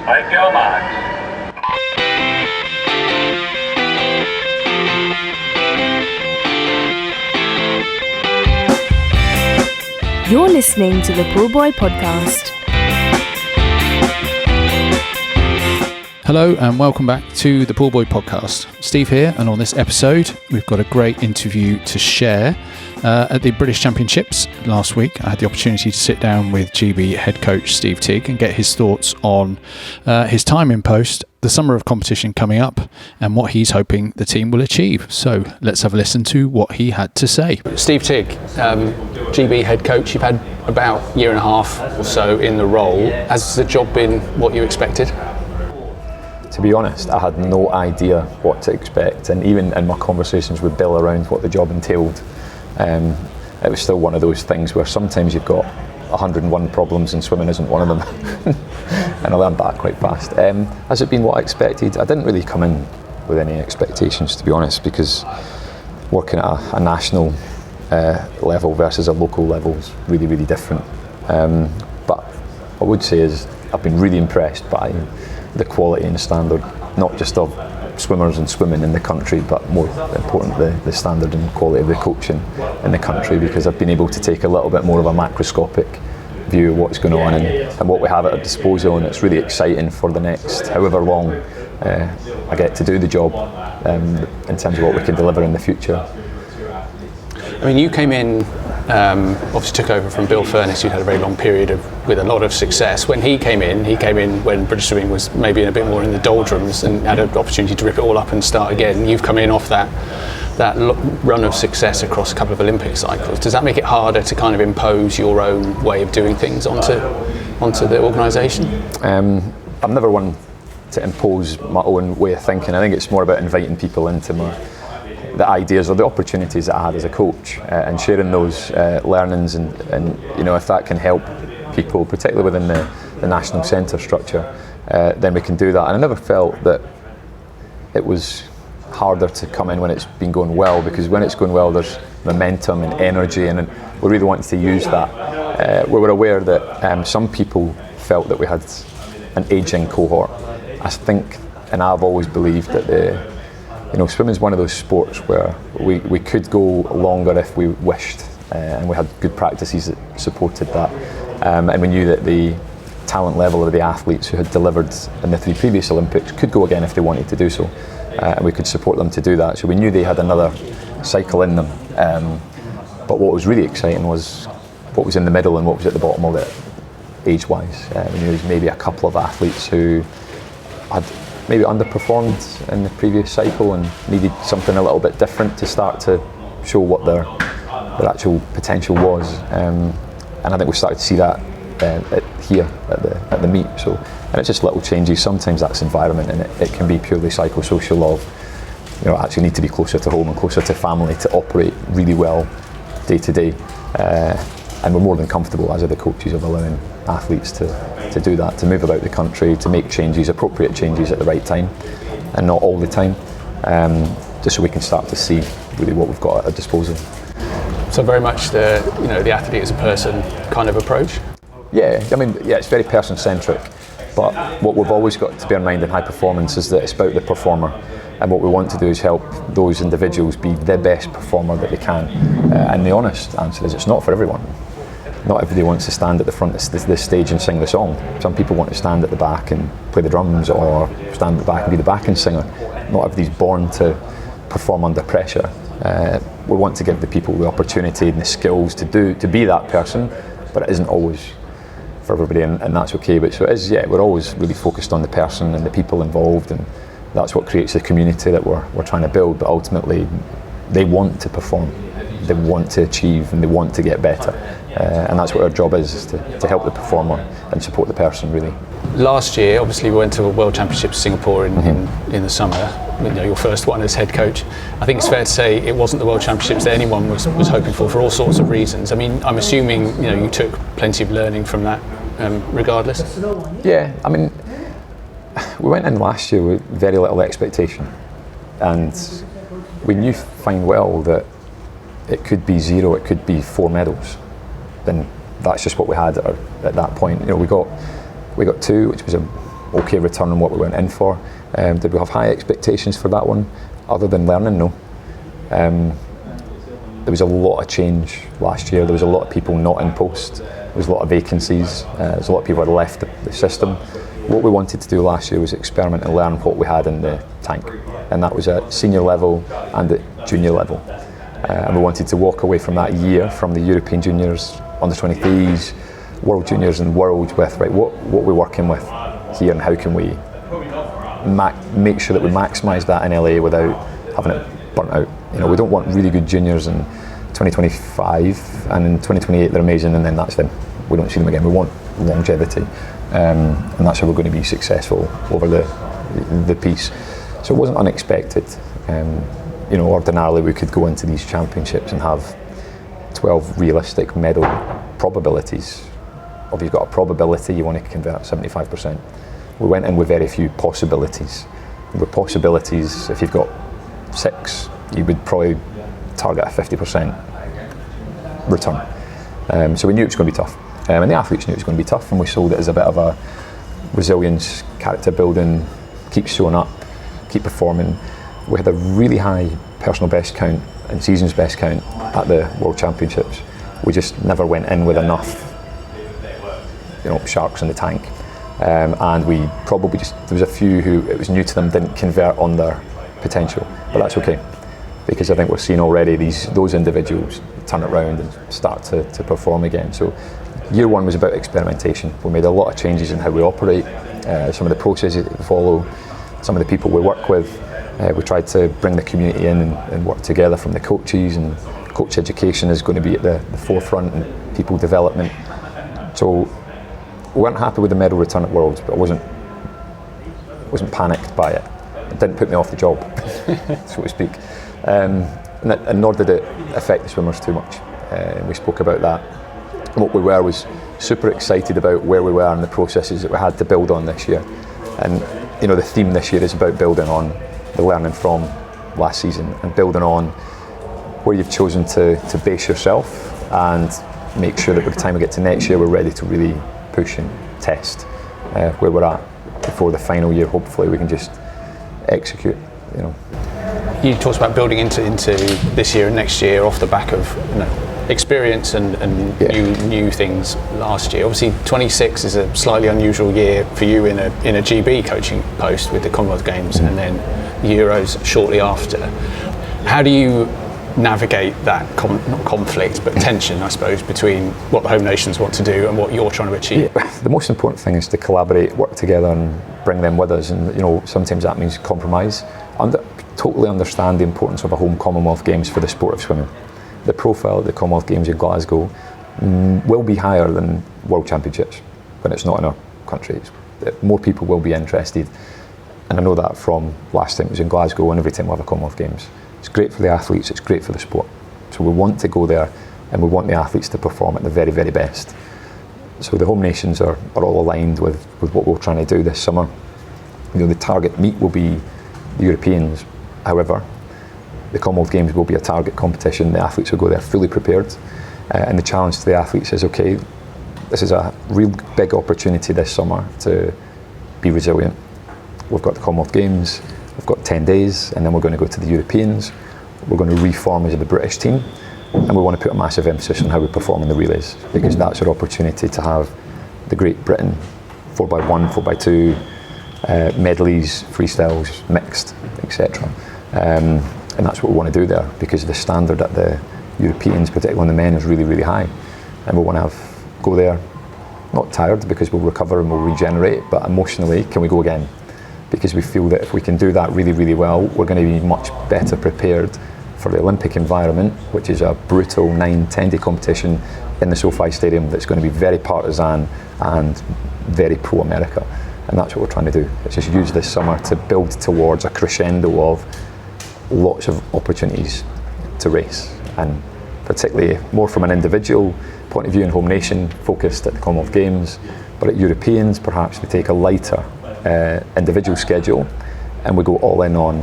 Make your marks. You're listening to the Pool Boy Podcast. Hello and welcome back to the Pool Boy Podcast. Steve here, and on this episode we've got a great interview to share. At the British Championships last week, I had the opportunity to sit down with GB head coach Steve Tigg and get his thoughts on his time in post, the summer of competition coming up, and what he's hoping the team will achieve. So let's have a listen to what he had to say. Steve Tigg, GB head coach, you've had about a year and a half or so in the role. Has the job been what you expected? To be honest, I had no idea what to expect, and even in my conversations with Bill around what the job entailed, it was still one of those things where sometimes you've got 101 problems and swimming isn't one of them. And I learned that quite fast. Has it been what I expected? I didn't really come in with any expectations, to be honest, because working at a national level versus a local level is really, really different. But what I would say is I've been really impressed by the quality and standard, not just of swimmers and swimming in the country, but more importantly, the standard and quality of the coaching in the country, because I've been able to take a little bit more of a macroscopic view of what's going on and what we have at our disposal, and it's really exciting for the next however long I get to do the job in terms of what we can deliver in the future. I mean, you came in, obviously took over from Bill Furniss, who'd had a very long period with a lot of success. When he came in when British swimming was maybe a bit more in the doldrums and had an opportunity to rip it all up and start again. You've come in off that run of success across a couple of Olympic cycles. Does that make it harder to kind of impose your own way of doing things onto the organisation? I've never one to impose my own way of thinking. I think it's more about inviting people into the ideas or the opportunities that I had as a coach, and sharing those learnings, and you know, if that can help people, particularly within the national centre structure, then we can do that. And I never felt that it was harder to come in when it's been going well, because when it's going well there's momentum and energy, and we really wanted to use that. We were aware that some people felt that we had an ageing cohort. I think, and I've always believed that swimming is one of those sports where we could go longer if we wished, and we had good practices that supported that. And we knew that the talent level of the athletes who had delivered in the 3 previous Olympics could go again if they wanted to do so, and we could support them to do that. So we knew they had another cycle in them. But what was really exciting was what was in the middle and what was at the bottom of it, age-wise. We knew there was maybe a couple of athletes who had maybe underperformed in the previous cycle and needed something a little bit different to start to show what their actual potential was, and I think we started to see that here at the meet. So, and it's just little changes. Sometimes that's environment, and it can be purely psychosocial of, actually need to be closer to home and closer to family to operate really well day to day, and we're more than comfortable as are the coaches of allowing athletes to do that, to move about the country, to make changes, appropriate changes at the right time, and not all the time, just so we can start to see really what we've got at our disposal. So very much the athlete as a person kind of approach? Yeah, it's very person-centric, but what we've always got to bear in mind in high performance is that it's about the performer, and what we want to do is help those individuals be the best performer that they can, and the honest answer is it's not for everyone. Not everybody wants to stand at the front of this stage and sing the song. Some people want to stand at the back and play the drums, or stand at the back and be the backing singer. Not everybody's born to perform under pressure. We want to give the people the opportunity and the skills to be that person, but it isn't always for everybody, and that's okay. But so it is, we're always really focused on the person and the people involved, and that's what creates the community that we're trying to build. But ultimately, they want to perform, they want to achieve, and they want to get better. And that's what our job is to help the performer and support the person, really. Last year, obviously, we went to a World Championships Singapore in the summer, your first one as head coach. I think it's fair to say it wasn't the World Championships that anyone was hoping for all sorts of reasons. I mean, I'm assuming you took plenty of learning from that, regardless. Yeah, we went in last year with very little expectation, and we knew fine well that it could be 0, it could be 4 medals. Then that's just what we had at that point. We got 2, which was a okay return on what we went in for. Did we have high expectations for that one? Other than learning, no. There was a lot of change last year. There was a lot of people not in post. There was a lot of vacancies. There was a lot of people who had left the system. What we wanted to do last year was experiment and learn what we had in the tank, and that was at senior level and at junior level. And we wanted to walk away from that year, from the European juniors, under 23s, world juniors and world with, right, what we're working with here and how can we make sure that we maximise that in LA without having it burnt out. You know, we don't want really good juniors in 2025 and in 2028 they're amazing and then that's them. We don't see them again. We want longevity, and that's how we're going to be successful over the piece. So it wasn't unexpected. You know, ordinarily we could go into these championships and have 12 realistic medal probabilities. Or if you've got a probability, you want to convert 75%. We went in with very few possibilities. With possibilities, if you've got 6, you would probably target a 50% return. So we knew it was going to be tough. And the athletes knew it was going to be tough, and we sold it as a bit of a resilience, character building, keep showing up, keep performing. We had a really high personal best count and season's best count at the World Championships. We just never went in with enough, you know, sharks in the tank. And we probably just, there was a few who it was new to them, didn't convert on their potential, but that's okay, because I think we're seeing already those individuals turn it around and start to perform again. So year one was about experimentation. We made a lot of changes in how we operate, some of the processes that we follow, some of the people we work with. We tried to bring the community in and work together from the coaches, and coach education is going to be at the forefront, and people development. So we weren't happy with the medal return at Worlds, but I wasn't panicked by it. It didn't put me off the job, so to speak. And nor did it affect the swimmers too much. We spoke about that. What we were was super excited about where we were and the processes that we had to build on this year. And you know, the theme this year is about building on the learning from last season and building on where you've chosen to base yourself, and make sure that by the time we get to next year we're ready to really push and test where we're at before the final year. Hopefully we can just execute, you know. You talked about building into this year and next year off the back of, you know, experience and new things last year. Obviously 26 is a slightly unusual year for you in a GB coaching post with the Commonwealth Games and then the Euros shortly after. How do you navigate that not conflict but tension, I suppose, between what the home nations want to do and what you're trying to achieve? Yeah, the most important thing is to collaborate, work together and bring them with us, and you know, sometimes that means compromise. Totally understand the importance of a home Commonwealth Games for the sport of swimming. The profile of the Commonwealth Games in Glasgow will be higher than World Championships when it's not in our country. More people will be interested, and I know that from last time it was in Glasgow and every time we have a Commonwealth Games. It's great for the athletes, it's great for the sport. So we want to go there and we want the athletes to perform at the very, very best. So the home nations are all aligned with what we're trying to do this summer. You know, the target meet will be the Europeans. However, the Commonwealth Games will be a target competition. The athletes will go there fully prepared, and the challenge to the athletes is, okay, this is a real big opportunity this summer to be resilient. We've got the Commonwealth Games, we've got 10 days, and then we're going to go to the Europeans. We're going to reform as the British team, and we want to put a massive emphasis on how we perform in the relays, because that's our opportunity to have the Great Britain 4x1, 4x2, medleys, freestyles, mixed, etc. And that's what we want to do there, because the standard at the Europeans, particularly on the men, is really, really high. And we want to go there, not tired, because we'll recover and we'll regenerate, but emotionally, can we go again? Because we feel that if we can do that really, really well, we're going to be much better prepared for the Olympic environment, which is a brutal 9-10 day competition in the SoFi Stadium that's going to be very partisan and very pro-America. And that's what we're trying to do. It's just use this summer to build towards a crescendo of lots of opportunities to race, and particularly more from an individual point of view in home nation focused at the Commonwealth Games, but at Europeans perhaps we take a lighter individual schedule and we go all in on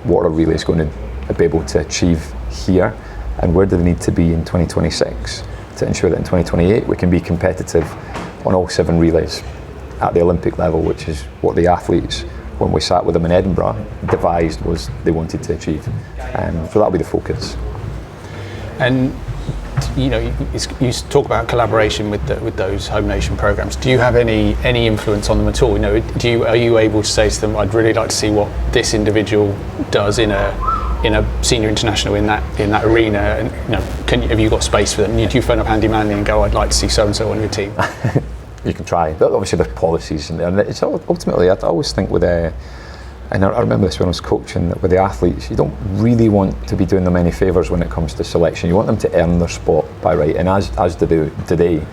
what our relay is going to be able to achieve here, and where do they need to be in 2026 to ensure that in 2028 we can be competitive on all 7 relays. at the Olympic level, which is what the athletes, when we sat with them in Edinburgh, devised was they wanted to achieve. So that'll be the focus. And you talk about collaboration with those home nation programs. Do you have any influence on them at all? Are you able to say to them, I'd really like to see what this individual does in a senior international in that arena, and have you got space for them? Do you phone up Andy Manley and go, I'd like to see so and so on your team? You can try, but obviously there's policies in there, and it's ultimately, I always think with and I remember this when I was coaching, with the athletes, you don't really want to be doing them any favours when it comes to selection. You want them to earn their spot by right, and as do they today.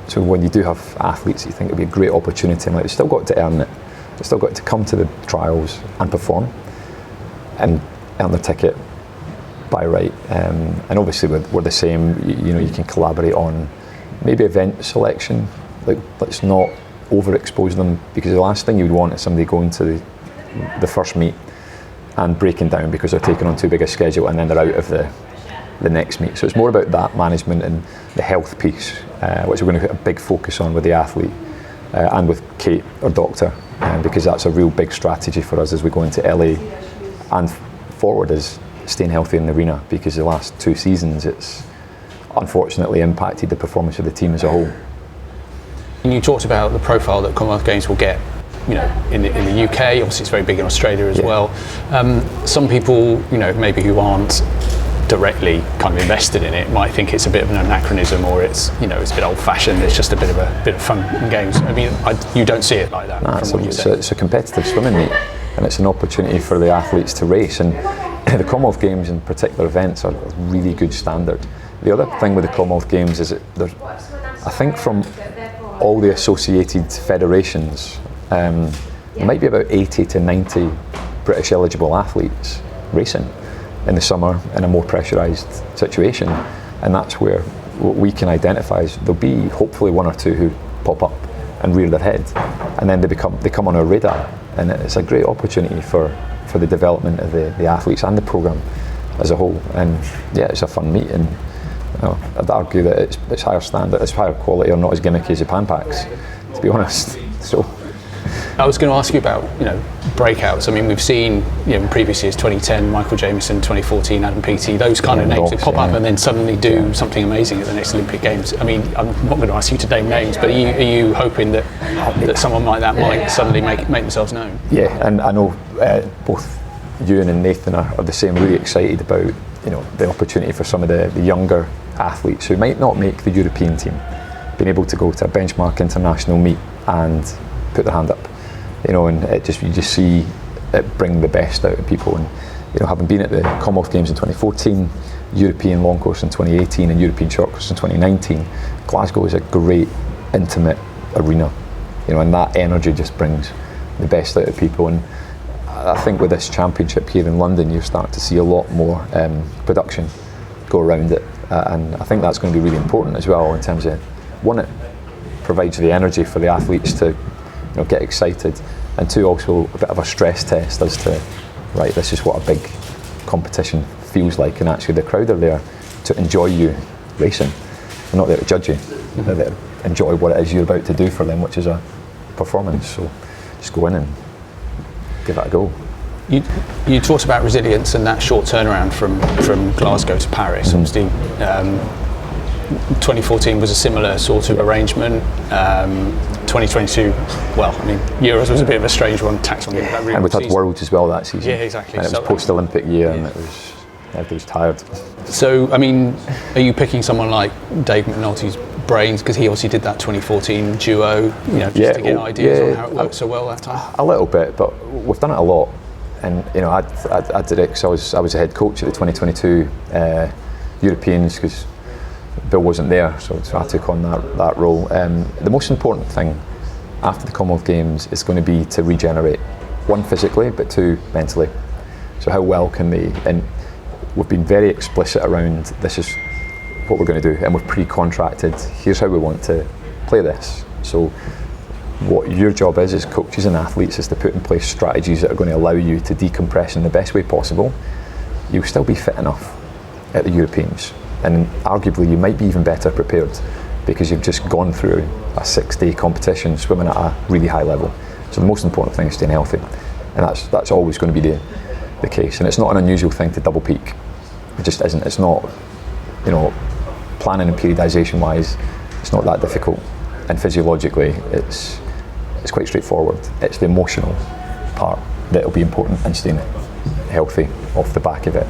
So when you do have athletes, you think it'd be a great opportunity, and they've still got to earn it. They've still got to come to the trials and perform, and earn the ticket by right. And obviously we're the same. You can collaborate on maybe event selection. Let's not overexpose them, because the last thing you would want is somebody going to the first meet and breaking down because they're taking on too big a schedule and then they're out of the next meet. So it's more about that management and the health piece, which we're going to put a big focus on with the athlete and with Kate, our doctor, because that's a real big strategy for us as we go into LA and forward, is staying healthy in the arena, because the last 2 seasons it's unfortunately impacted the performance of the team as a whole. And you talked about the profile that Commonwealth Games will get, in the UK. Obviously, it's very big in Australia as well. Some people, maybe who aren't directly kind of invested in it, might think it's a bit of an anachronism, or it's it's a bit old-fashioned. It's just a bit of fun and games. I mean, you don't see it like that. Nah, it's a competitive swimming meet, and it's an opportunity for the athletes to race. And the Commonwealth Games in particular events are a really good standard. The other thing with the Commonwealth Games is that there's, I think, from all the associated federations, there might be about 80 to 90 British eligible athletes racing in the summer in a more pressurised situation, and that's where what we can identify is there'll be hopefully 1 or 2 who pop up and rear their head, and then they come on our radar, and it's a great opportunity for the development of the athletes and the programme as a whole. And it's a fun meet, and I'd argue that it's higher standard, it's higher quality, or not as gimmicky as the Pan Packs, to be honest. So I was going to ask you about breakouts. I mean, we've seen in previous years, 2010 Michael Jamieson, 2014 Adam Peaty, those kind of names that pop up and then suddenly do something amazing at the next Olympic Games. I mean, I'm not going to ask you to name names, but are you hoping that someone like that might suddenly make themselves known? Yeah, and I know both Ewan and Nathan are the same, really excited about the opportunity for some of the younger athletes who might not make the European team, being able to go to a benchmark international meet and put their hand up, and you just see it bring the best out of people. And having been at the Commonwealth Games in 2014, European long course in 2018, and European short course in 2019, Glasgow is a great intimate arena, and that energy just brings the best out of people. And I think with this championship here in London, you're starting to see a lot more production go around it, and I think that's going to be really important as well, in terms of, one, it provides the energy for the athletes to get excited, and 2, also a bit of a stress test as to, right, this is what a big competition feels like, and actually the crowd are there to enjoy you racing. They're not there to judge you, they're there to enjoy what it is you're about to do for them, which is a performance. So just go in and give it a go. You talked about resilience and that short turnaround from Glasgow to Paris. Obviously, 2014 was a similar sort of arrangement. 2022, well, I mean, Euros was a bit of a strange one, tax on it. Really, and we had Worlds as well that season. Yeah, exactly. And it was post-Olympic year, and everybody was tired. So, I mean, are you picking someone like Dave McNulty's brains, because he obviously did that 2014 duo, just to get ideas on how it worked so well that time? A little bit, but we've done it a lot. And I did it because I was the head coach at the 2022 Europeans, because Bill wasn't there, so I took on that role. The most important thing after the Commonwealth Games is going to be to regenerate, 1, physically, but 2, mentally. So how well can they? And we've been very explicit around, this is what we're going to do, and we've pre-contracted, here's how we want to play this. So what your job is as coaches and athletes is to put in place strategies that are going to allow you to decompress in the best way possible. You'll still be fit enough at the Europeans, and arguably you might be even better prepared, because you've just gone through a 6-day competition swimming at a really high level. So the most important thing is staying healthy, and that's always going to be the case. And it's not an unusual thing to double peak. It just isn't. It's not, planning and periodisation wise, it's not that difficult. And physiologically, it's quite straightforward. It's the emotional part that will be important, and staying healthy off the back of it.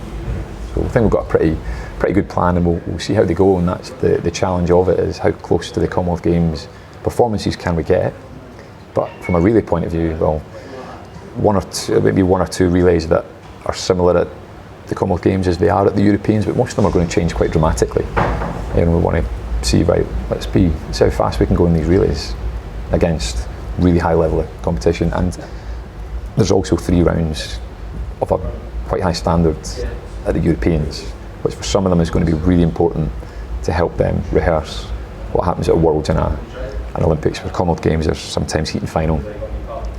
So I think we've got a pretty good plan, and we'll see how they go. And that's the challenge of it, is how close to the Commonwealth Games performances can we get. But from a relay point of view, well, maybe one or two relays that are similar at the Commonwealth Games as they are at the Europeans, but most of them are going to change quite dramatically. And we want to see, right, let's see how fast we can go in these relays against really high level of competition. And there's also 3 rounds of a quite high standard at the Europeans, which for some of them is going to be really important to help them rehearse what happens at a Worlds and an Olympics. For Commonwealth Games, there's sometimes heat and final,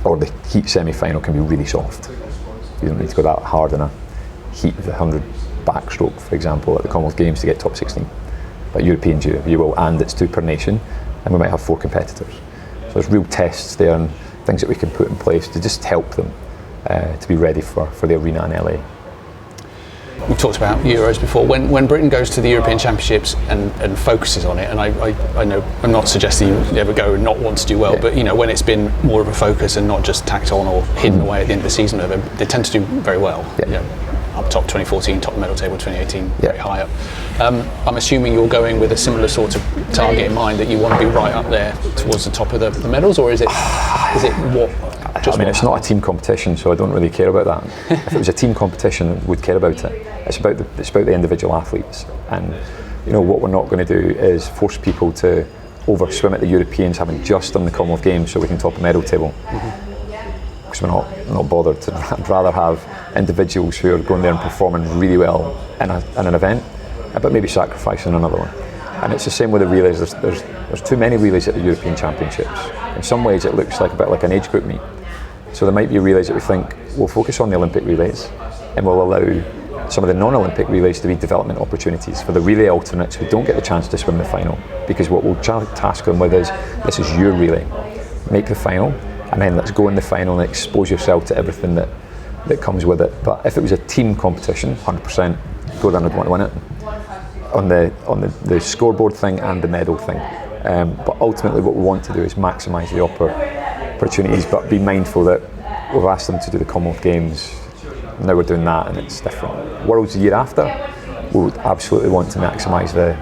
or the heat semi-final can be really soft. You don't need to go that hard in a heat of the 100 backstroke, for example, at the Commonwealth Games to get top 16. But Europeans, you will, and it's 2 per nation, and we might have 4 competitors. So there's real tests there and things that we can put in place to just help them to be ready for the arena in LA. We've talked about Euros before. When Britain goes to the European Championships and focuses on it, and I know I'm not suggesting you ever go and not want to do well, but when it's been more of a focus and not just tacked on or hidden away at the end of the season, they tend to do very well. Up top 2014, top medal table 2018, very high up. I'm assuming you're going with a similar sort of target in mind, that you want to be right up there towards the top of the medals, or is it what? It's not a team competition, so I don't really care about that. If it was a team competition, I would care about it. It's about the individual athletes, and what we're not going to do is force people to overswim at the Europeans, having just done the Commonwealth Games, so we can top a medal table. Because we're not bothered. I'd rather have individuals who are going there and performing really well in an event, but maybe sacrificing another one. And it's the same with the relays. There's too many relays at the European Championships. In some ways, it looks like a bit like an age group meet. So there might be relays that we think we'll focus on the Olympic relays, and we'll allow some of the non-Olympic relays to be development opportunities for the relay alternates who don't get the chance to swim the final. Because what we'll task them with is, this is your relay, make the final, and then let's go in the final and expose yourself to everything that comes with it. But if it was a team competition, 100% go there and I'd want to win it on the scoreboard thing and the medal thing. But ultimately what we want to do is maximise the opportunities, but be mindful that we've asked them to do the Commonwealth Games. Now we're doing that, and it's different. Worlds the year after, we would absolutely want to maximise the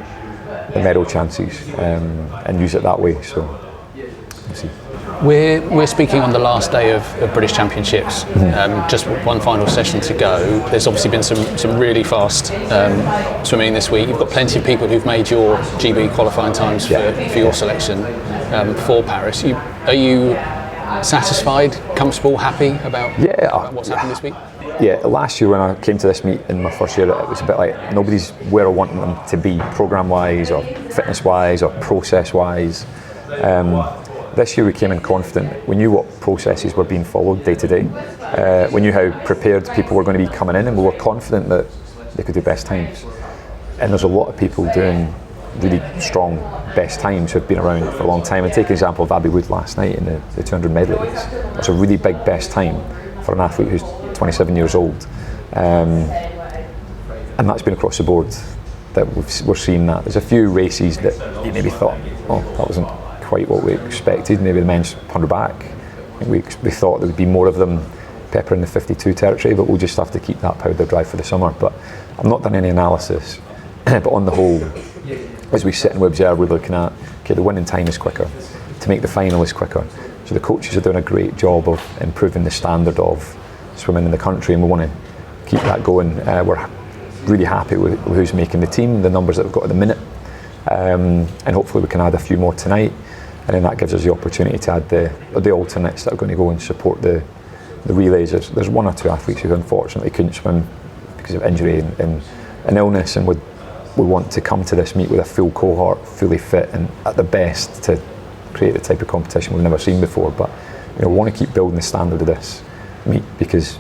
medal chances and use it that way. So we'll see. We're speaking on the last day of British Championships. Just one final session to go. There's obviously been some really fast swimming this week. You've got plenty of people who've made your GB qualifying times for your selection for Paris. Are you satisfied, comfortable, happy about what's happened this week? Yeah, last year when I came to this meet in my first year, it was a bit like nobody's where I want them to be, programme-wise or fitness-wise or process-wise. This year we came in confident. We knew what processes were being followed day to day. We knew how prepared people were going to be coming in, and we were confident that they could do best times. And there's a lot of people doing really strong best times who've been around for a long time. And take an example of Abby Wood last night in the 200 medley race. That's a really big best time for an athlete who's 27 years old. And that's been across the board that we're seeing that. There's a few races that you maybe thought, oh, that wasn't quite what we expected. Maybe the men's 100 back. We thought there would be more of them peppering the 52 territory, but we'll just have to keep that powder dry for the summer. But I've not done any analysis. But on the whole, as we sit and we observe, we're looking at, okay, the winning time is quicker, to make the final is quicker. So the coaches are doing a great job of improving the standard of swimming in the country, and we want to keep that going. We're really happy with who's making the team, the numbers that we've got at the minute, and hopefully we can add a few more tonight. And then that gives us the opportunity to add the alternates that are going to go and support the relays. There's one or two athletes who unfortunately couldn't swim because of injury and illness, and would want to come to this meet with a full cohort, fully fit and at the best to create the type of competition we've never seen before. But we want to keep building the standard of this meet because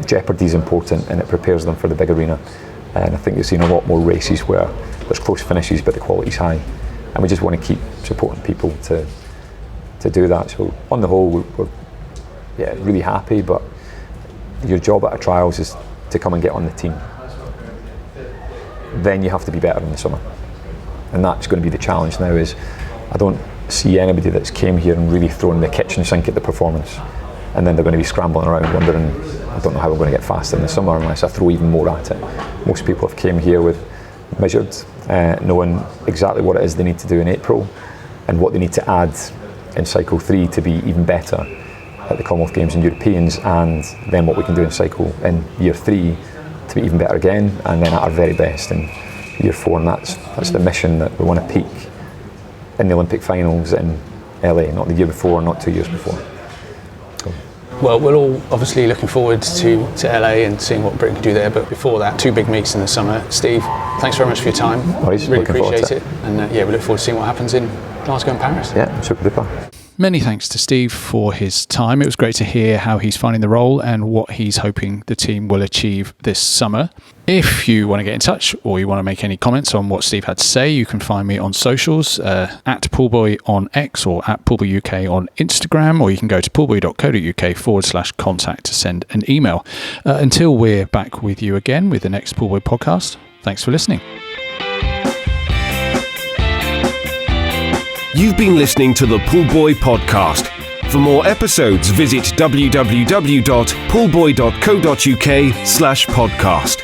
jeopardy is important and it prepares them for the big arena. And I think you've seen a lot more races where there's close finishes but the quality's high. and we just want to keep supporting people to do that. So on the whole, we're really happy, but your job at a trials is to come and get on the team. Then you have to be better in the summer, and that's going to be the challenge now. Is I don't see anybody that's came here and really thrown the kitchen sink at the performance, and then they're going to be scrambling around wondering, I don't know how we're going to get faster in the summer unless I throw even more at it. Most people have came here with measured, knowing exactly what it is they need to do in April and what they need to add in cycle 3 to be even better at the Commonwealth Games and Europeans, and then what we can do in cycle in year 3 to be even better again, and then at our very best in year 4. And that's the mission, that we want to peak in the Olympic finals in LA, not the year before, not 2 years before. Well, we're all obviously looking forward to LA and seeing what Britain can do there, but before that, 2 big meets in the summer. Steve, thanks very much for your time. Really appreciate it. And we look forward to seeing what happens in Glasgow and Paris. Yeah, super duper. Many thanks to Steve for his time. It was great to hear how he's finding the role and what he's hoping the team will achieve this summer. If you want to get in touch or you want to make any comments on what Steve had to say, you can find me on socials, at Poolboy on X or at Poolboy UK on Instagram, or you can go to poolboy.co.uk/contact to send an email. Until we're back with you again with the next Poolboy podcast, thanks for listening. You've been listening to the Poolboy podcast. For more episodes, visit www.poolboy.co.uk/podcast.